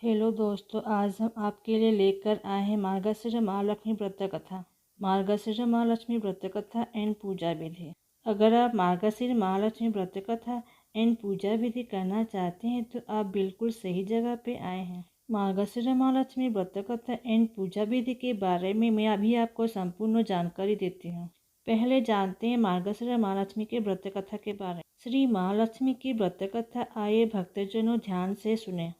Hello दोस्तों, आज हम आपके लिए लेकर आए हैं मार्गशीर्ष महालक्ष्मी व्रत कथा। मार्गशीर्ष महालक्ष्मी व्रत कथा एंड पूजा विधि। अगर आप मार्गशीर्ष महालक्ष्मी व्रत कथा एंड पूजा विधि करना चाहते हैं तो आप बिल्कुल सही जगह पे आए हैं। मार्गशीर्ष महालक्ष्मी व्रत कथा एंड पूजा विधि के बारे में मैं अभी आपको संपूर्ण जानकारी देती हूँ। पहले जानते हैं मार्गशीर्ष महालक्ष्मी के व्रत कथा के बारे में। श्री महालक्ष्मी की व्रत कथा आइए भक्तजनों ध्यान से सुने।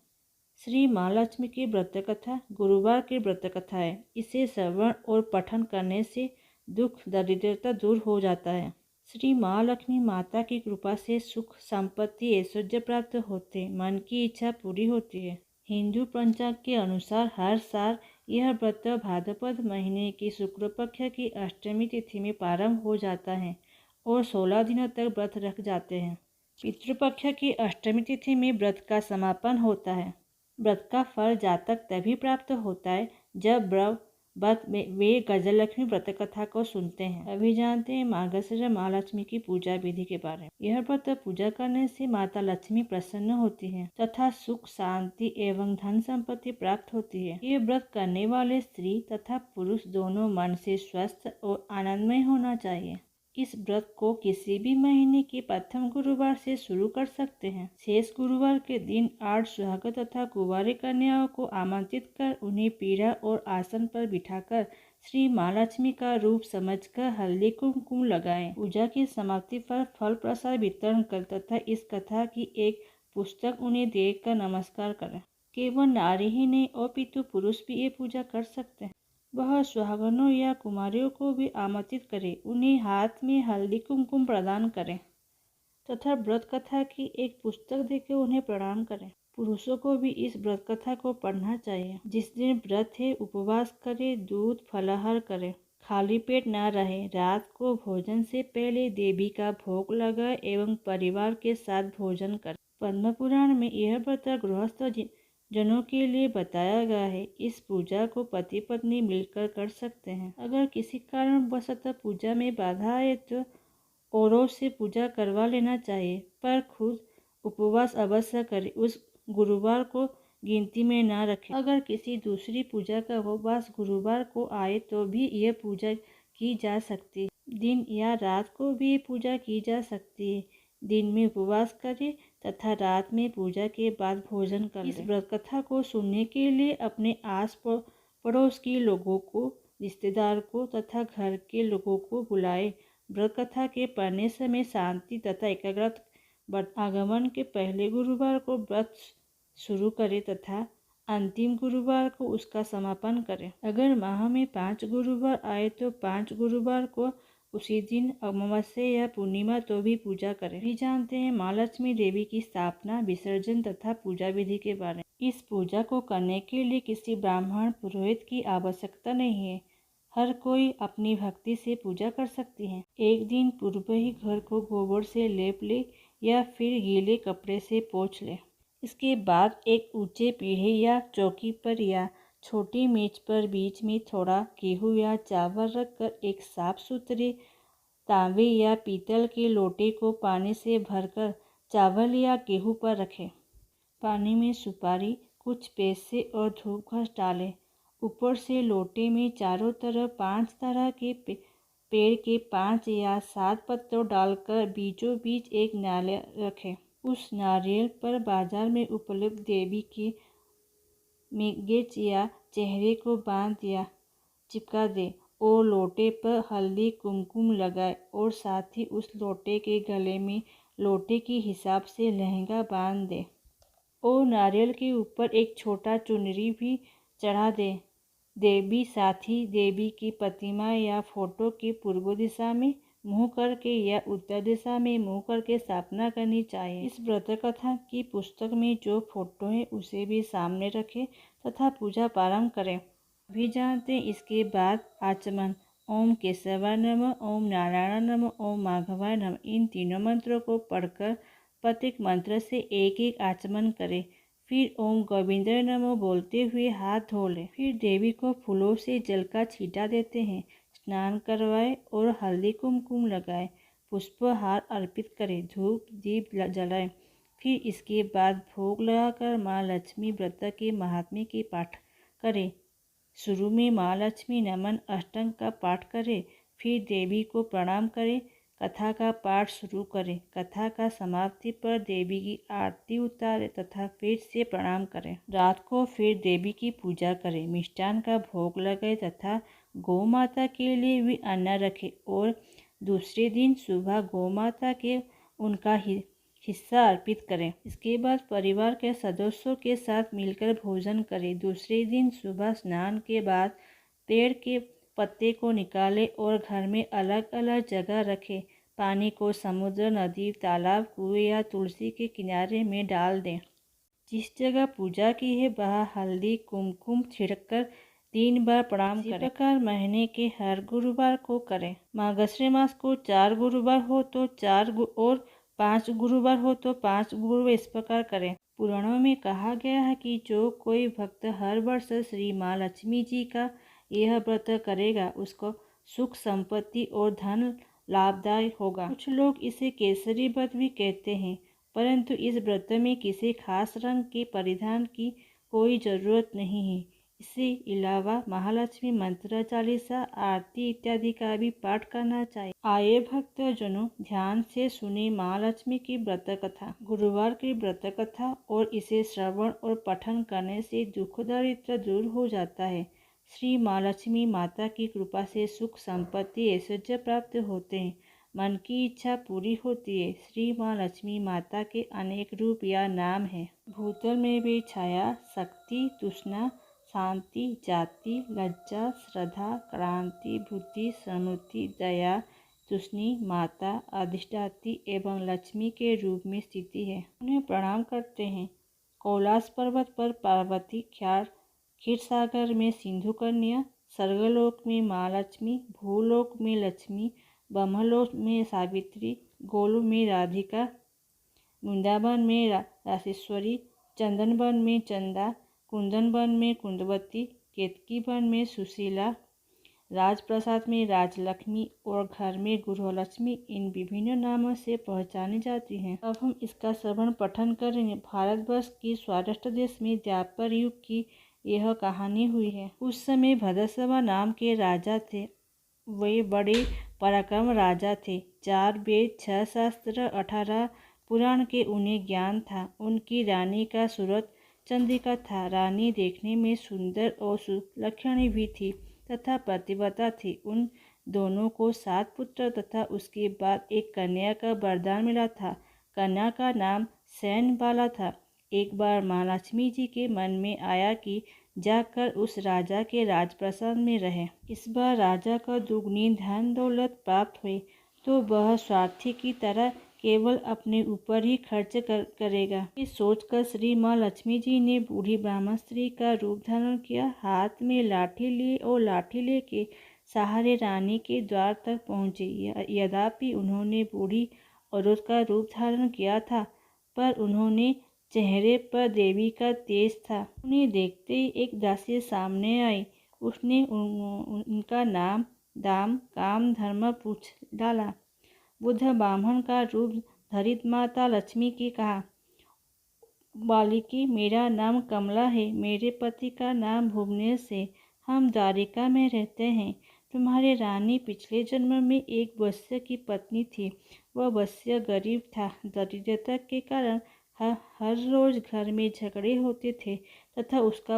श्री महालक्ष्मी की व्रत कथा गुरुवार की व्रत कथा है। इसे श्रवण और पठन करने से दुख दरिद्रता दूर हो जाता है। श्री महालक्ष्मी माता की कृपा से सुख संपत्ति ऐश्वर्य प्राप्त होते, मन की इच्छा पूरी होती है। हिंदू पंचांग के अनुसार हर साल यह व्रत भाद्रपद महीने की शुक्ल पक्ष की अष्टमी तिथि में प्रारंभ हो जाता है और 16 दिनों तक व्रत रख जाते हैं। पितृपक्ष की अष्टमी तिथि में व्रत का समापन होता है। व्रत का फल जातक तभी प्राप्त होता है जब व्रत में वे गजलक्ष्मी व्रत कथा को सुनते हैं। अभी जानते हैं मार्गशीर्ष महालक्ष्मी की पूजा विधि के बारे में। यह व्रत पूजा करने से माता लक्ष्मी प्रसन्न होती है तथा सुख शांति एवं धन संपत्ति प्राप्त होती है। ये व्रत करने वाले स्त्री तथा पुरुष दोनों मन से स्वस्थ और आनंदमय होना चाहिए। इस व्रत को किसी भी महीने के प्रथम गुरुवार से शुरू कर सकते हैं। शेष गुरुवार के दिन 8 सुहागन तथा कुंवारी कन्याओं को आमंत्रित कर उन्हें पीढ़ा और आसन पर बिठाकर श्री महालक्ष्मी का रूप समझकर हल्दी कुमकुम लगाएं। पूजा की समाप्ति पर फल प्रसाद वितरण कर तथा इस कथा की एक पुस्तक उन्हें देकर नमस्कार करें। केवल नारी ही नहीं अपितु पुरुष भी ये पूजा कर सकते हैं। वह सुहागनों या कुमारियों को भी आमंत्रित करें, उन्हें हाथ में हल्दी कुमकुम प्रदान करें तथा व्रत कथा की एक पुस्तक देकर उन्हें प्रणाम करें। पुरुषों को भी इस व्रत कथा को पढ़ना चाहिए। जिस दिन व्रत है उपवास करें, दूध फलाहार करें, खाली पेट न रहे। रात को भोजन से पहले देवी का भोग लगाए एवं परिवार के साथ भोजन करें। पद्म पुराण में यह व्रत गृहस्थ जनों के लिए बताया गया है। इस पूजा को पति पत्नी मिलकर कर सकते हैं। अगर किसी कारणवशतः पूजा में बाधा आए तो औरों से पूजा करवा लेना चाहिए, पर खुद उपवास अवश्य करें। उस गुरुवार को गिनती में न रखें। अगर किसी दूसरी पूजा का उपवास गुरुवार को आए तो भी यह पूजा की जा सकती है। दिन या रात को भी पूजा की जा सकती है। दिन में उपवास करें तथा रात में पूजा के बाद भोजन करें। इस व्रत कथा को सुनने के लिए अपने आस पड़ोस के लोगों को, रिश्तेदार को तथा घर के लोगों को बुलाएं। व्रत कथा के पढ़ने समय शांति तथा एकाग्रता आगमन के पहले गुरुवार को व्रत शुरू करें तथा अंतिम गुरुवार को उसका समापन करें। अगर माह में 5 गुरुवार आए तो 5 गुरुवार को उसी दिन अमावस्या या पूर्णिमा तो भी पूजा करें। भी जानते हैं महालक्ष्मी देवी की स्थापना, विसर्जन तथा पूजा विधि के बारे में। इस पूजा को करने के लिए किसी ब्राह्मण पुरोहित की आवश्यकता नहीं है। हर कोई अपनी भक्ति से पूजा कर सकती है। एक दिन पूर्व ही घर को गोबर से लेप ले या फिर गीले कपड़े से पोंछ ले। इसके बाद एक ऊंचे पीढ़े या चौकी पर या छोटी मेज पर बीच में थोड़ा गेहूं या चावल रखकर एक साफ सुथरे तांबे या पीतल के लोटे को पानी से भरकर चावल या गेहूं पर रखें। पानी में सुपारी, कुछ पैसे और धूप घास डालें। ऊपर से लोटे में चारों तरफ 5 तरह के पेड़ के 5 या 7 पत्तों डालकर बीचों बीच एक नारियल रखें। उस नारियल पर बाजार में उपलब्ध देवी के मेगेज या चेहरे को बांध या चिपका दे और लोटे पर हल्दी कुमकुम लगाए और साथ ही उस लोटे के गले में लोटे के हिसाब से लहंगा बांध दे और नारियल के ऊपर एक छोटा चुनरी भी चढ़ा दे। देवी साथ ही देवी की प्रतिमा या फोटो के पूर्व दिशा में मुंह करके या उत्तर दिशा में मुंह करके स्थापना करनी चाहिए। इस व्रत कथा की पुस्तक में जो फोटो है उसे भी सामने रखें तथा पूजा प्रारंभ करें। भी जानते हैं इसके बाद आचमन। ओम केशवाय नमः, ओम नारायण नमः, ओम माधवाय नमः, इन तीनों मंत्रों को पढ़कर प्रत्येक मंत्र से एक एक आचमन करें। फिर ओम गोविंदाय नमः बोलते हुए हाथ धो लें। फिर देवी को फूलों से जल का छींटा देते हैं। स्नान करवाएं और हल्दी कुमकुम लगाएं। पुष्पहार अर्पित करें, धूप दीप जलाएं। फिर इसके बाद भोग लगाकर माँ लक्ष्मी व्रत के महात्म्य के पाठ करें। शुरू में माँ लक्ष्मी नमन अष्टक का पाठ करें, फिर देवी को प्रणाम करें, कथा का पाठ शुरू करें। कथा का समाप्ति पर देवी की आरती उतारें तथा फिर से प्रणाम करें। रात को फिर देवी की पूजा करें, मिष्ठान का भोग लगाए तथा गौ माता के लिए भी अन्न रखें और दूसरे दिन सुबह गौ माता के उनका हिस्सा अर्पित करें। इसके बाद परिवार के सदस्यों के साथ मिलकर भोजन करें। दूसरे दिन सुबह स्नान के बाद पेड़ के पत्ते को निकालें और घर में अलग अलग जगह रखें। पानी को समुद्र, नदी, तालाब, कुएं या तुलसी के किनारे में डाल दें। जिस जगह पूजा की है वहाँ हल्दी कुमकुम छिड़ककर 3 बार प्रणाम करें। इसी प्रकार महीने के हर गुरुवार को करें। मार्गशीर मास को 4 गुरुवार हो तो 4 और 5 गुरुवार हो तो 5 गुरुवार इस प्रकार करें। पुराणों में कहा गया है कि जो कोई भक्त हर वर्ष श्री माँ लक्ष्मी जी का यह व्रत करेगा उसको सुख संपत्ति और धन लाभदायक होगा। कुछ लोग इसे केसरी व्रत भी कहते हैं, परंतु इस व्रत में किसी खास रंग के परिधान की कोई जरूरत नहीं है। इसके अलावा महालक्ष्मी मंत्र, चालीसा, आरती इत्यादि का भी पाठ करना चाहिए। आए भक्तजनों, ध्यान से सुने महालक्ष्मी की व्रत कथा। गुरुवार की व्रत कथा और इसे श्रवण और पठन करने से दुख दरिद्र दूर हो जाता है। श्री महालक्ष्मी माता की कृपा से सुख संपत्ति ऐश्वर्य प्राप्त होते हैं, मन की इच्छा पूरी होती है। श्री महालक्ष्मी माता के अनेक रूप या नाम हैं। भूतल में भी छाया, शक्ति, तृष्णा, शांति, जाति, लज्जा, श्रद्धा, क्रांति, बुद्धि, समृद्धि, दया, तुष्णि, माता, अधिष्ठात्री एवं लक्ष्मी के रूप में स्थिति है। उन्हें प्रणाम करते हैं। कैलाश पर्वत पर पार्वती, क्षीरसागर में सिंधु कन्या, स्वर्गलोक में महालक्ष्मी, भूलोक में लक्ष्मी, ब्रह्मलोक में सावित्री, गोलोक में राधिका, वृंदावन में रासेश्वरी, चंदनवन में चंदा, कुंदनवन में कुंदवती, केतकी वन में सुशीला, राजप्रसाद में राजलक्ष्मी और घर में गृहलक्ष्मी इन विभिन्न नामों से पहचानी जाती हैं। अब हम इसका श्रवण पठन करेंगे। भारतवर्ष के सौराष्ट्र देश में द्वापर युग की यह कहानी हुई है। उस समय भद्रसभा नाम के राजा थे। वे बड़े पराक्रम राजा थे। 4 वेद, 6 शास्त्र, 18 पुराण के उन्हें ज्ञान था। उनकी रानी का सूरत चंद्रिका था। रानी देखने में सुंदर और सुलक्षणी भी थी तथा प्रतिव्रता थी। उन दोनों को 7 पुत्र तथा उसके बाद एक कन्या का वरदान मिला था। कन्या का नाम सैन्यबाला था। एक बार महालक्ष्मी जी के मन में आया कि जाकर उस राजा के राजप्रसाद में रहे। इस बार राजा को दुगनी धन दौलत प्राप्त हुई तो वह स्वार्थी की तरह केवल अपने ऊपर ही खर्च करेगा। इस सोचकर श्री माँ लक्ष्मी जी ने बूढ़ी ब्राह्मण स्त्री का रूप धारण किया। हाथ में लाठी लिए और लाठी लेके सहारे रानी के द्वार तक पहुँचे। यद्यपि उन्होंने बूढ़ी औरत का रूप धारण किया था, पर उन्होंने चेहरे पर देवी का तेज था। उन्हें देखते ही एक दासी सामने आई। उसने उनका नाम, दाम, काम, धर्म पूछ डाला। बुद्ध ब्राह्मण का रूप धरित माता लक्ष्मी की कहा, बालिकी, मेरा नाम कमला है। मेरे पति का नाम भुवनेश है। हम द्वारिका में रहते हैं। तुम्हारी रानी पिछले जन्म में एक वैश्य की पत्नी थी। वह वैश्य गरीब था। दरिद्रता के कारण हर रोज घर में झगड़े होते थे तथा उसका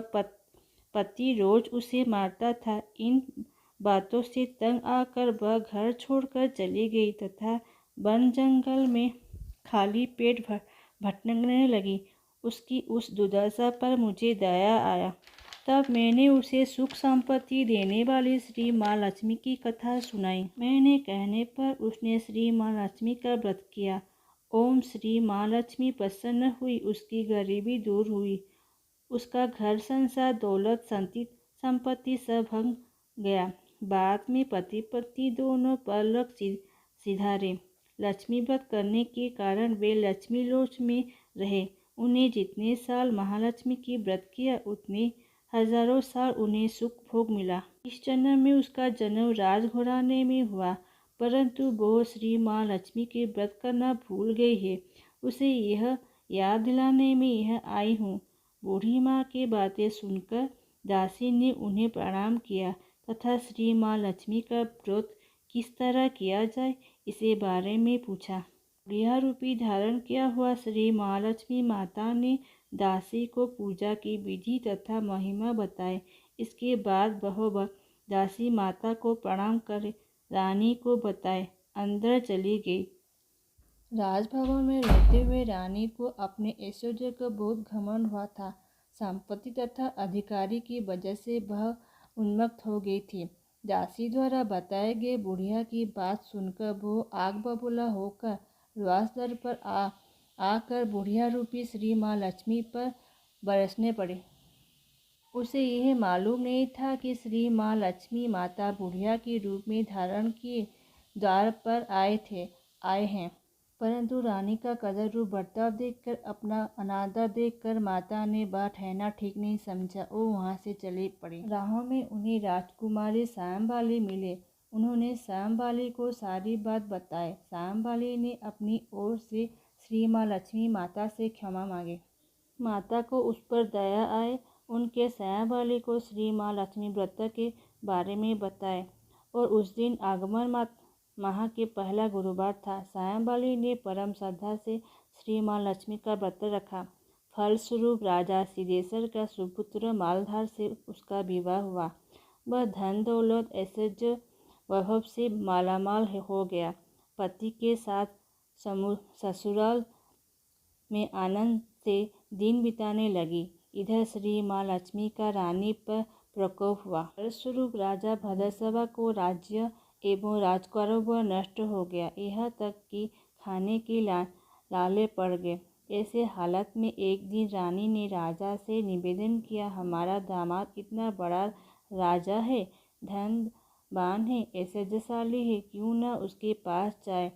पति रोज उसे मारता था। इन बातों से तंग आकर वह घर छोड़कर चली गई तथा वन जंगल में खाली पेट भटकने लगी। उसकी उस दुर्दशा पर मुझे दया आया। तब मैंने उसे सुख संपत्ति देने वाली श्री माँ लक्ष्मी की कथा सुनाई। मैंने कहने पर उसने श्री माँ लक्ष्मी का व्रत किया। ओम श्री माँ लक्ष्मी प्रसन्न हुई। उसकी गरीबी दूर हुई। उसका घर संसार, दौलत, संपत्ति सब भंग गया। बाद में पति पत्नी दोनों परलोक सिधारे। लक्ष्मी व्रत करने के कारण वे लक्ष्मी लोक में रहे। उन्हें जितने साल महालक्ष्मी की व्रत किया उतने हजारों साल उन्हें सुख भोग मिला। इस जन्म में उसका जन्म राजघराने में हुआ, परंतु वो श्री माँ लक्ष्मी के व्रत करना भूल गई है। उसे यह याद दिलाने में यह आई हूँ। बूढ़ी माँ की बातें सुनकर दासी ने उन्हें प्रणाम किया तथा श्री माँ लक्ष्मी का व्रत किस तरह किया जाए इसे बारे में पूछा। बुढ़िया रूपी धारण किया हुआ श्री महालक्ष्मी माता ने दासी को पूजा की विधि तथा महिमा बताए। इसके बाद वह दासी माता को प्रणाम कर रानी को बताए अंदर चली गई। राजभवन में रहते हुए रानी को अपने ऐश्वर्य का बहुत घमंड हुआ था। संपत्ति तथा अधिकारी की वजह से वह उन्मत्त हो गई थी। दासी द्वारा बताए गए बुढ़िया की बात सुनकर वो आग बबूला होकर द्वार पर आकर बुढ़िया रूपी श्री माँ लक्ष्मी पर बरसने पड़ी। उसे यह मालूम नहीं था कि श्री माँ लक्ष्मी माता बुढ़िया के रूप में धारण किए द्वार पर आए हैं। परंतु रानी का कदर रूप बर्ताव देखकर, अपना अनादर देखकर माता ने वह ठहरना ठीक नहीं समझा और वहाँ से चली पड़ी। राहों में उन्हें राजकुमारी श्यामबाली मिले। उन्होंने श्यामबाली को सारी बात बताई। श्यामबाली ने अपनी ओर से श्री माँ लक्ष्मी माता से क्षमा मांगी। माता को उस पर दया आए। उनके श्यामबाली को श्री माँ लक्ष्मी व्रत के बारे में बताए और उस दिन आगमन माह के पहला गुरुवार था। श्यामबाली ने परम श्रद्धा से श्री माँ लक्ष्मी का व्रत रखा। फलस्वरूप राजा सिद्धेश्वर का सुपुत्र मालधार से उसका विवाह हुआ। वह धन दौलत ऐश्वर्य वैभव से मालामाल हो गया। पति के साथ ससुराल में आनंद से दिन बिताने लगी। इधर श्री माँ लक्ष्मी का रानी पर प्रकोप हुआ। फलस्वरूप राजा भद्रसभा को राज्य एवं राजकारोबार नष्ट हो गया। यहाँ तक कि खाने के लाले पड़ गए। ऐसे हालत में एक दिन रानी ने राजा से निवेदन किया, हमारा दामाद इतना बड़ा राजा है, धनवान है, ऐश्वर्यशाली है, क्यों न उसके पास जाए।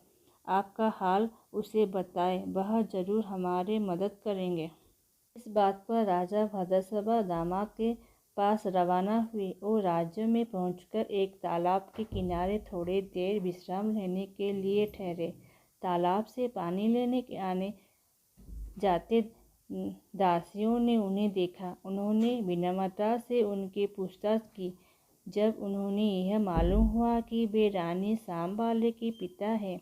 आपका हाल उसे बताए, वह जरूर हमारे मदद करेंगे। इस बात पर राजा भद्रसभा दामाद के पास रवाना हुए और राज्य में पहुंचकर एक तालाब के किनारे थोड़ी देर विश्राम लेने के लिए ठहरे। तालाब से पानी लेने के आने जाते दासियों ने उन्हें देखा। उन्होंने विनम्रता से उनकी पूछताछ की। जब उन्होंने यह मालूम हुआ कि वे रानी श्यामबाली के पिता हैं,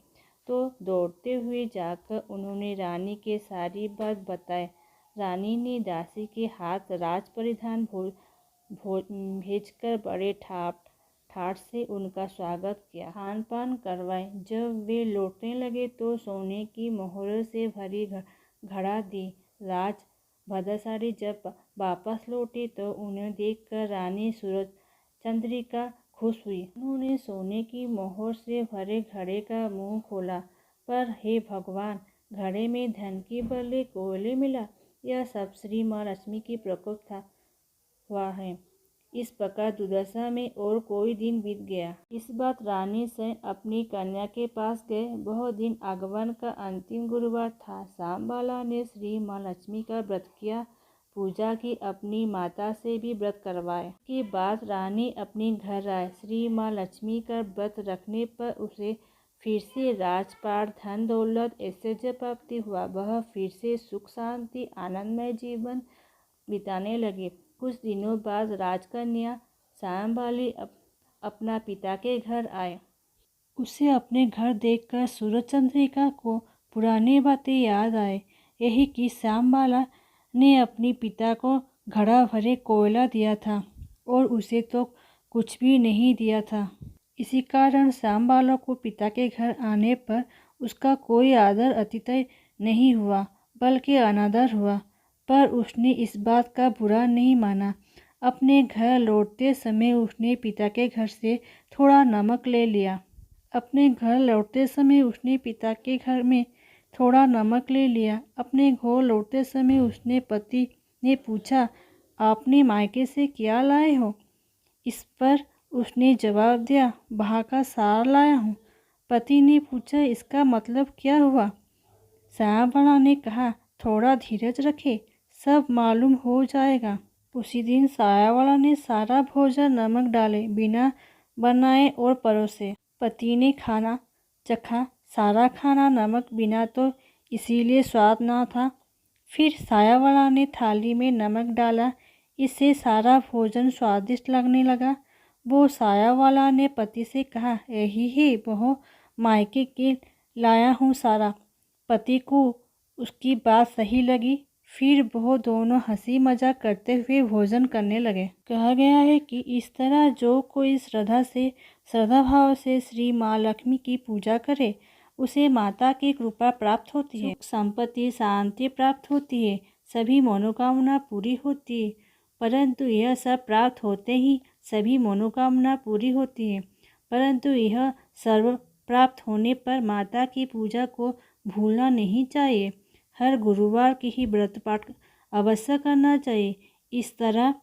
तो दौड़ते हुए जाकर उन्होंने रानी के सारी बात बताई। रानी ने दासी के हाथ राज परिधान भेजकर बड़े ठाठ से उनका स्वागत किया, खान पान करवाए। जब वे लौटने लगे तो सोने की मोहरों से भरी घड़ा दी। राज भद्रशाली जब वापस लौटे तो उन्हें देखकर रानी सूरजचंद्रिका खुश हुई। उन्होंने सोने की मोहर से भरे घड़े का मुंह खोला, पर हे भगवान, घड़े में धन के बदले कोयले मिला। यह सब श्री माँ लक्ष्मी की प्रकोप हुआ है। इस प्रकार दुर्दशा में और कोई दिन बीत गया। इस बात रानी स्वयं अपनी कन्या के पास गए। वह दिन आगमन का अंतिम गुरुवार था। श्यामबाला ने श्री माँ लक्ष्मी का व्रत किया, पूजा की, अपनी माता से भी व्रत करवाए। के बाद रानी अपने घर आए। श्री माँ लक्ष्मी का व्रत रखने पर उसे फिर से राजपाट, धन दौलत, ऐश्वर्य प्राप्ति हुआ। वह फिर से सुख शांति आनंदमय जीवन बिताने लगे। कुछ दिनों बाद राजकन्या श्यामबाली अपना पिता के घर आए। उसे अपने घर देखकर सूरजचंद्रिका को पुरानी बातें याद आए। यही कि श्यामबाला ने अपने पिता को घड़ा भरे कोयला दिया था और उसे तो कुछ भी नहीं दिया था। इसी कारण श्यामबाला को पिता के घर आने पर उसका कोई आदर आतिथ्य नहीं हुआ, बल्कि अनादर हुआ। पर उसने इस बात का बुरा नहीं माना। अपने घर लौटते समय उसने पिता के घर से थोड़ा नमक ले लिया। अपने घर लौटते समय उसने पिता के घर में थोड़ा नमक ले लिया। अपने घर लौटते समय उसने पति ने पूछा, आपने मायके से क्या लाए हो? इस पर उसने जवाब दिया, वहाँ का सार लाया हूँ। पति ने पूछा, इसका मतलब क्या हुआ? श्यामबाला ने कहा, थोड़ा धीरज रखे, सब मालूम हो जाएगा। उसी दिन श्यामबाला ने सारा भोजन नमक डाले बिना बनाए और परोसे। पति ने खाना चखा। सारा खाना नमक बिना तो इसीलिए स्वाद ना था फिर सायावाला ने थाली में नमक डाला। इससे सारा भोजन स्वादिष्ट लगने लगा। वो सायावाला ने पति से कहा, यही है बहू, मायके के लाया हूँ सारा। पति को उसकी बात सही लगी। फिर वो दोनों हंसी मजाक करते हुए भोजन करने लगे। कहा गया है कि इस तरह जो कोई श्रद्धा भाव से श्री माँ लक्ष्मी की पूजा करे, उसे माता की कृपा प्राप्त होती है, सुख संपत्ति शांति प्राप्त होती है, सभी मनोकामना पूरी होती है। परंतु यह सब प्राप्त होते ही सभी मनोकामना पूरी होती है। परंतु यह सर्व प्राप्त होने पर माता की पूजा को भूलना नहीं चाहिए। हर गुरुवार की ही व्रत पाठ अवश्य करना चाहिए। इस तरह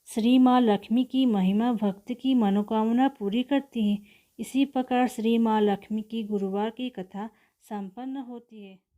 श्री माँ लक्ष्मी की महिमा भक्त की मनोकामना पूरी करती है। इसी प्रकार श्री माँ लक्ष्मी की गुरुवार की कथा संपन्न होती है।